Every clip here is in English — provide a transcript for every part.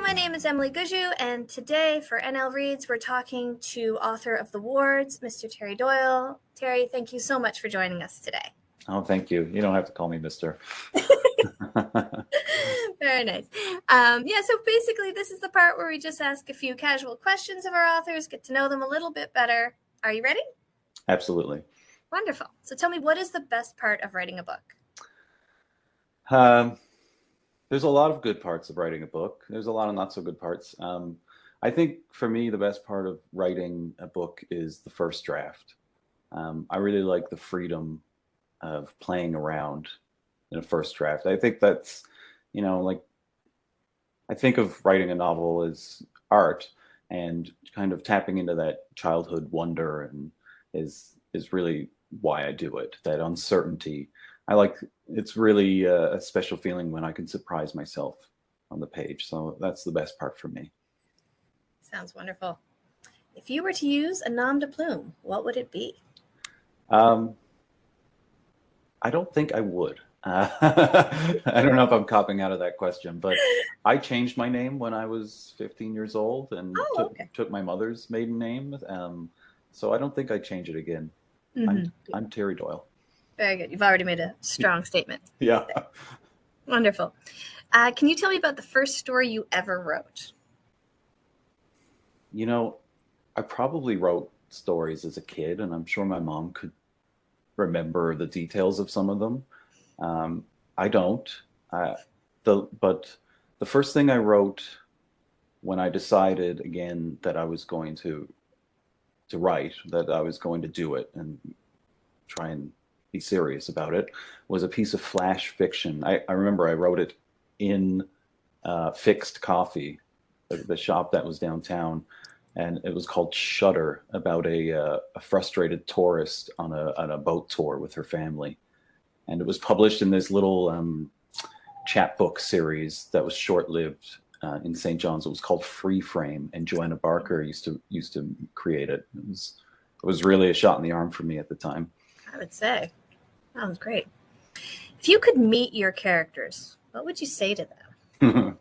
my name is Emily Gujou, and today for NL Reads, we're talking to author of The Wards, Mr. Terry Doyle. Terry, thank you so much for joining us today. Oh, thank you. You don't have to call me Mr. Very nice. So basically this is the part where we just ask a few casual questions of our authors, get to know them a little bit better. Are you ready? Absolutely. Wonderful. So tell me, what is the best part of writing a book? There's a lot of good parts of writing a book. There's a lot of not so good parts. I think for me, the best part of writing a book is the first draft. I really like the freedom of playing around in a first draft. I think that's, I think of writing a novel as art, and kind of tapping into that childhood wonder and is really why I do it. That uncertainty. It's really a special feeling when I can surprise myself on the page. So that's the best part for me. Sounds wonderful. If you were to use a nom de plume, what would it be? I don't think I would. I don't know if I'm copping out of that question, but I changed my name when I was 15 years old and took my mother's maiden name. So I don't think I'd change it again. Mm-hmm. I'm Terry Doyle. Very good. You've already made a strong statement. Yeah. Wonderful. Can you tell me about the first story you ever wrote? I probably wrote stories as a kid, and I'm sure my mom could remember the details of some of them. I don't. But the first thing I wrote when I decided again that I was going to write, that I was going to do it and try and be serious about it, was a piece of flash fiction. I remember I wrote it in Fixed Coffee, the shop that was downtown, and it was called Shudder, about a frustrated tourist on a boat tour with her family. And it was published in this little chapbook series that was short-lived in St. John's. It was called Free Frame, and Joanna Barker used to create it. It was really a shot in the arm for me at the time. I would say. Sounds great. If you could meet your characters, what would you say to them?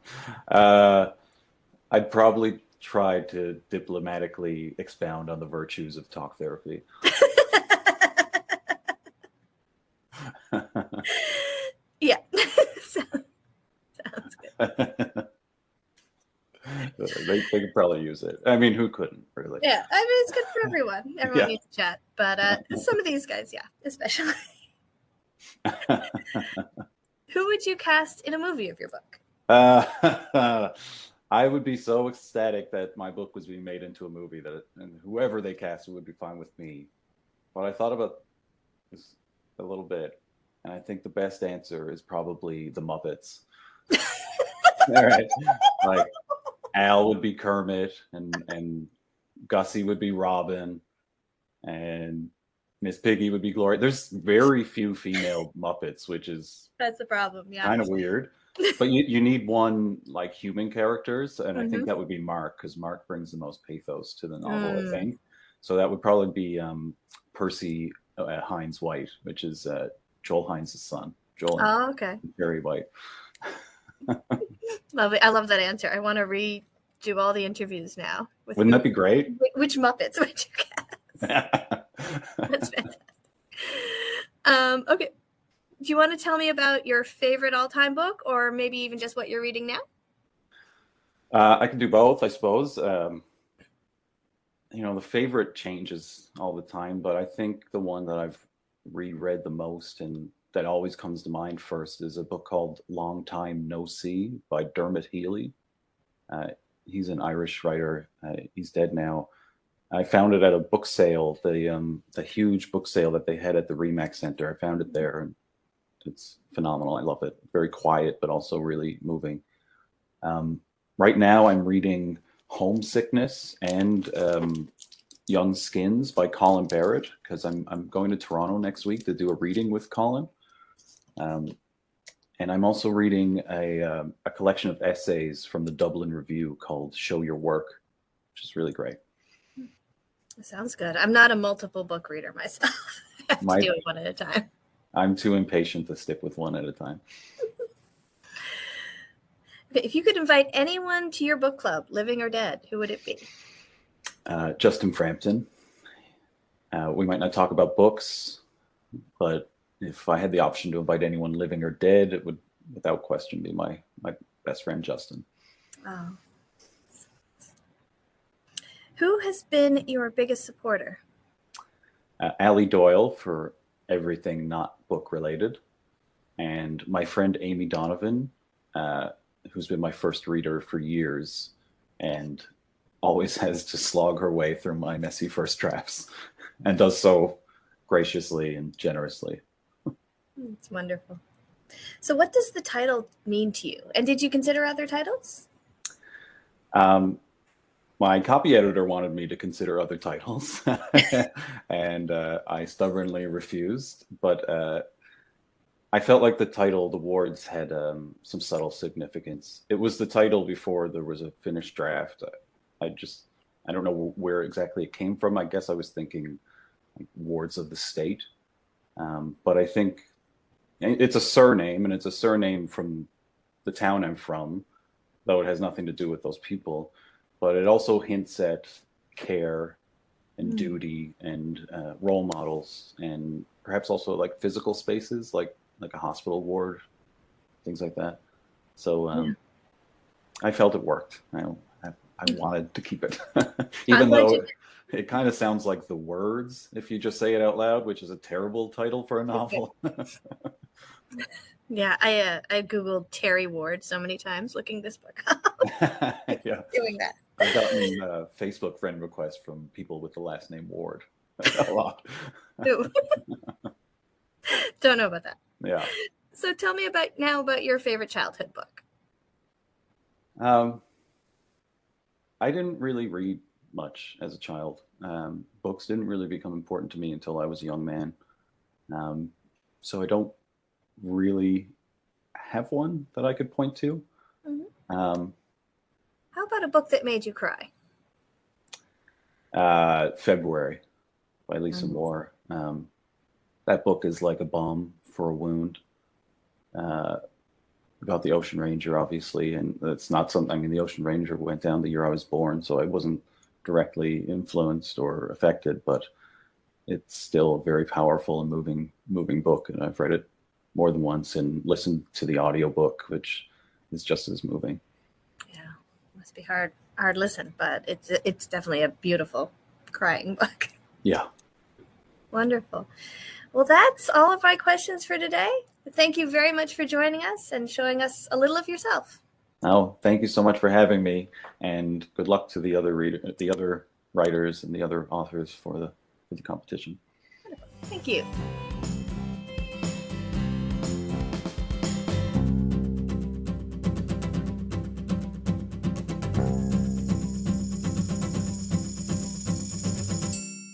I'd probably try to diplomatically expound on the virtues of talk therapy. Yeah. Sounds good. They could probably use it. I mean, who couldn't, really? Yeah, I mean, it's good for everyone. Everyone needs to chat. But some of these guys, especially. Who would you cast in a movie of your book? I would be so ecstatic that my book was being made into a movie, and whoever they cast would be fine with me. But I thought about this a little bit, and I think the best answer is probably the Muppets. All right, like Al would be Kermit, and Gussie would be Robin, and Miss Piggy would be Gloria. There's very few female Muppets, which is that's the problem. Yeah, kind of weird. But you need one like human characters, and I think that would be Mark, because Mark brings the most pathos to the novel. I think so. That would probably be Percy Hines White, which is Joel Hines' son. Joel. Oh, okay. Very White. Lovely. I love that answer. I want to redo all the interviews now. Wouldn't that be great? Which Muppets would you cast? That's fantastic. Okay. Do you want to tell me about your favorite all-time book, or maybe even just what you're reading now? I can do both, I suppose. The favorite changes all the time, but I think the one that I've reread the most and that always comes to mind first is a book called Long Time No See by Dermot Healy. He's an Irish writer. He's dead now. I found it at a book sale, the huge book sale that they had at the Remax Center. I found it there, and it's phenomenal. I love it. Very quiet, but also really moving. Right now, I'm reading Homesickness and Young Skins by Colin Barrett, because I'm going to Toronto next week to do a reading with Colin. And I'm also reading a collection of essays from the Dublin Review called Show Your Work, which is really great. Sounds good. I'm not a multiple book reader myself. I have to do it one at a time. I'm too impatient to stick with one at a time. If you could invite anyone to your book club, living or dead, who would it be? Justin Frampton. We might not talk about books, but if I had the option to invite anyone living or dead, it would, without question, be my best friend, Justin. Oh. Who has been your biggest supporter? Allie Doyle for everything not book related, and my friend Amy Donovan, who's been my first reader for years and always has to slog her way through my messy first drafts and does so graciously and generously. It's wonderful. So what does the title mean to you? And did you consider other titles? My copy editor wanted me to consider other titles, and I stubbornly refused. But I felt like the title, The Wards, had some subtle significance. It was the title before there was a finished draft. I don't know where exactly it came from. I guess I was thinking like Wards of the State. But I think it's a surname, and it's a surname from the town I'm from, though it has nothing to do with those people. But it also hints at care and duty and role models, and perhaps also like physical spaces, like a hospital ward, things like that. So I felt it worked. I wanted to keep it, even though it kind of sounds like The Words if you just say it out loud, which is a terrible title for a novel. Yeah, I Googled Terry Ward so many times looking this book up. Yeah. Doing that. I've gotten Facebook friend requests from people with the last name Ward a lot. Don't know about that. Yeah. So tell me about your favorite childhood book. I didn't really read much as a child. Books didn't really become important to me until I was a young man. So I don't really have one that I could point to. Mm-hmm. How about a book that made you cry? February by Lisa Moore. That book is like a balm for a wound. About the Ocean Ranger, obviously, and it's not something. I mean, the Ocean Ranger went down the year I was born, so I wasn't directly influenced or affected, but it's still a very powerful and moving book, and I've read it more than once and listened to the audiobook, which is just as moving. Yeah, must be hard listen, but it's definitely a beautiful crying book. Yeah. Wonderful. Well, that's all of my questions for today. Thank you very much for joining us and showing us a little of yourself. Oh, thank you so much for having me, and good luck to the other writers and the other authors for the competition. Thank you.